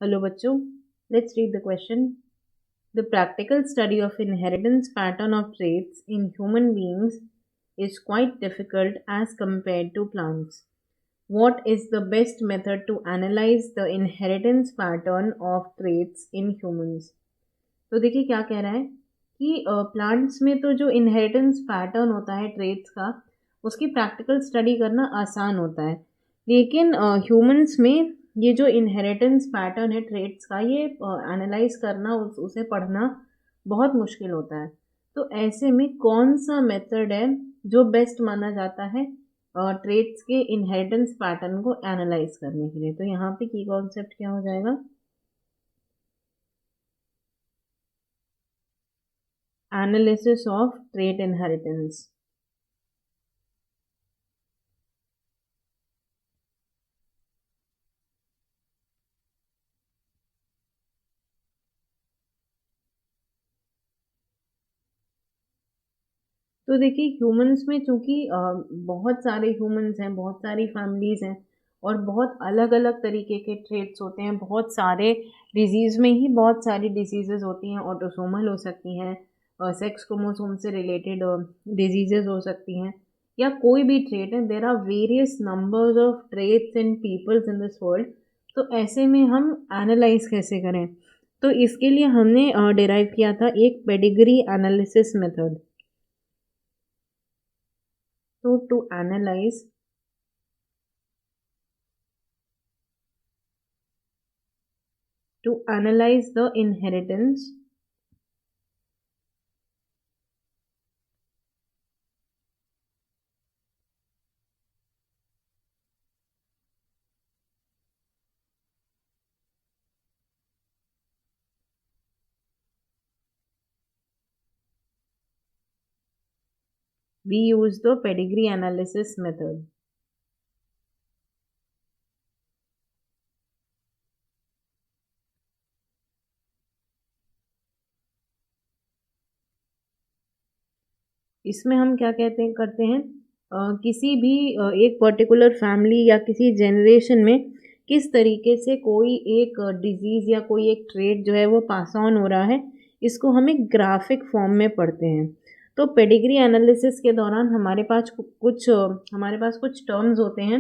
Hello बच्चों, let's read the question. The practical study of inheritance pattern of traits in human beings is quite difficult as compared to plants. What is the best method to analyze the inheritance pattern of traits in humans? तो देखिए क्या कह रहा है कि plants में तो जो इनहेरिटेंस पैटर्न होता है ट्रेट्स का, उसकी प्रैक्टिकल स्टडी करना आसान होता है, लेकिन ह्यूमंस में ये जो इनहेरिटेंस पैटर्न है ट्रेट्स का, ये एनालाइज करना, उसे पढ़ना बहुत मुश्किल होता है। तो ऐसे में कौन सा मेथड है जो बेस्ट माना जाता है ट्रेट्स के इनहेरिटेंस पैटर्न को एनालाइज करने के लिए? तो यहाँ पे की कॉन्सेप्ट क्या हो जाएगा? Analysis of trait inheritance. तो देखिए ह्यूमंस में चूंकि बहुत सारे ह्यूमंस हैं, बहुत सारी फैमिलीज हैं और बहुत अलग अलग तरीके के ट्रेट्स होते हैं। बहुत सारे डिजीज़ में ही बहुत सारी डिजीजेस होती हैं, ऑटोसोमल हो सकती हैं, सेक्स क्रोमोसोम से रिलेटेड डिजीजेस हो सकती हैं, या कोई भी ट्रेट है। There are various numbers of traits in peoples in this world. तो ऐसे में हम एनालाइज कैसे करें? तो इसके लिए हमने डिराइव किया था एक pedigree analysis method. So to analyze the inheritance, we use the pedigree analysis method. इसमें हम क्या कहते हैं करते हैं, किसी भी एक पर्टिकुलर फैमिली या किसी जनरेशन में किस तरीके से कोई एक डिजीज़ या कोई एक ट्रेट जो है वो पास ऑन हो रहा है, इसको हम एक ग्राफिक फॉर्म में पढ़ते हैं। तो पेडिग्री एनालिसिस के दौरान हमारे पास कुछ टर्म्स होते हैं,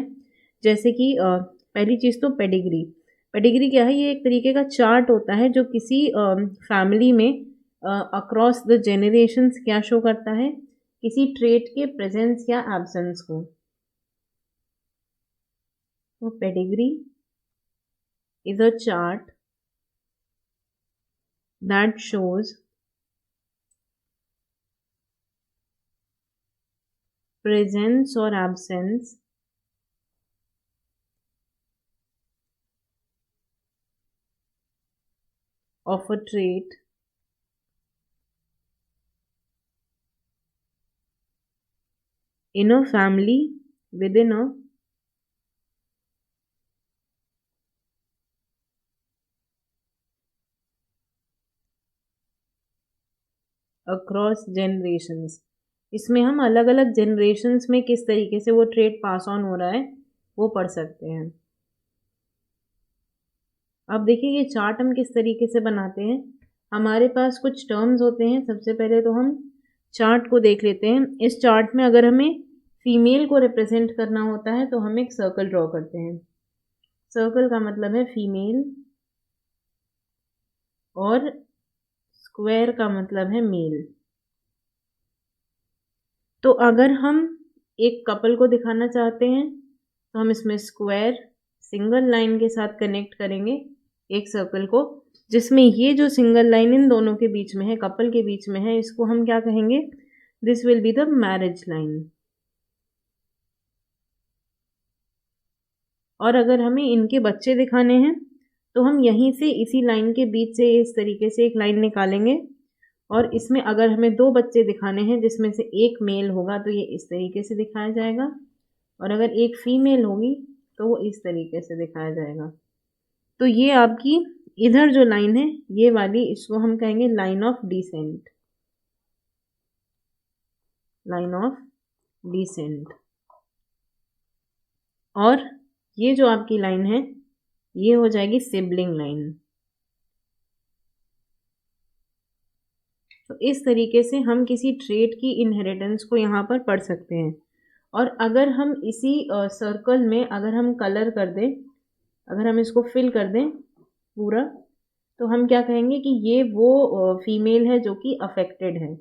जैसे कि पहली चीज़ तो पेडिग्री। पेडिग्री क्या है? ये एक तरीके का चार्ट होता है जो किसी फैमिली में अक्रॉस द जेनरेशन्स क्या शो करता है, किसी ट्रेट के प्रेजेंस या एब्सेंस को। तो pedigree is a chart that shows presence or absence of a trait in a family within a across generations। इसमें हम अलग अलग जनरेशन्स में किस तरीके से वो ट्रेट पास ऑन हो रहा है वो पढ़ सकते हैं। अब देखिए ये चार्ट हम किस तरीके से बनाते हैं। हमारे पास कुछ टर्म्स होते हैं। सबसे पहले तो हम चार्ट को देख लेते हैं। इस चार्ट में अगर हमें फीमेल को रिप्रेजेंट करना होता है तो हम एक सर्कल ड्रॉ करते हैं। सर्कल का मतलब है फीमेल और स्क्वायर का मतलब है मेल। तो अगर हम एक कपल को दिखाना चाहते हैं तो हम इसमें स्क्वायर सिंगल लाइन के साथ कनेक्ट करेंगे एक सर्कल को, जिसमें ये जो सिंगल लाइन इन दोनों के बीच में है, कपल के बीच में है, इसको हम क्या कहेंगे? This will be the marriage line. और अगर हमें इनके बच्चे दिखाने हैं तो हम यहीं से इसी लाइन के बीच से इस तरीके से एक लाइन निकालेंगे, और इसमें अगर हमें दो बच्चे दिखाने हैं जिसमें से एक मेल होगा तो ये इस तरीके से दिखाया जाएगा, और अगर एक फीमेल होगी तो वो इस तरीके से दिखाया जाएगा। तो ये आपकी इधर जो लाइन है ये वाली, इसको हम कहेंगे line of descent. Line of descent. और ये जो आपकी लाइन है ये हो जाएगी सिबलिंग लाइन। तो इस तरीके से हम किसी ट्रेट की इनहेरिटेंस को यहाँ पर पढ़ सकते हैं। और अगर हम इसी सर्कल में अगर हम कलर कर दें, अगर हम इसको फिल कर दें पूरा, तो हम क्या कहेंगे कि ये वो फीमेल है जो कि अफेक्टेड है,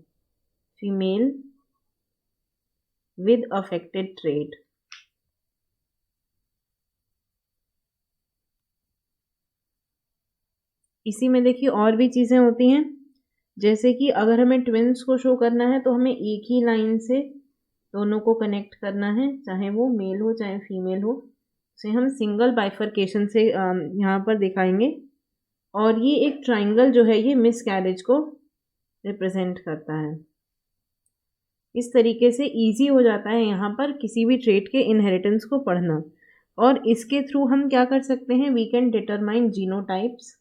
फीमेल विद अफेक्टेड ट्रेट। इसी में देखिए और भी चीज़ें होती हैं, जैसे कि अगर हमें ट्विन्स को शो करना है तो हमें एक ही लाइन से दोनों को कनेक्ट करना है, चाहे वो मेल हो चाहे फीमेल हो। उसे हम सिंगल बाइफरकेशन से यहाँ पर दिखाएंगे। और ये एक ट्राइंगल जो है ये मिस कैरेज को रिप्रेजेंट करता है। इस तरीके से इजी हो जाता है यहाँ पर किसी भी ट्रेट के इनहेरिटेंस को पढ़ना। और इसके थ्रू हम क्या कर सकते हैं, वी कैन डिटरमाइन जीनोटाइप्स।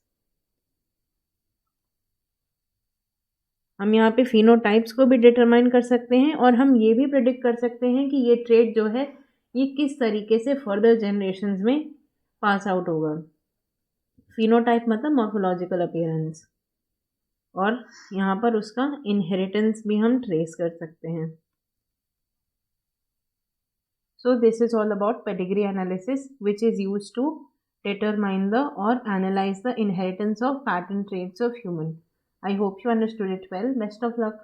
हम यहाँ पे फिनोटाइप्स को भी डिटरमाइन कर सकते हैं और हम ये भी प्रिडिक्ट कर सकते हैं कि ये ट्रेट जो है ये किस तरीके से फर्दर जनरेशन्स में पास आउट होगा। फिनोटाइप मतलब मॉर्फोलॉजिकल अपीयरेंस, और यहाँ पर उसका इनहेरिटेंस भी हम ट्रेस कर सकते हैं। So this is all about pedigree analysis, which is used to determine the or analyze the inheritance of pattern traits of human. I hope you understood it well. Best of luck.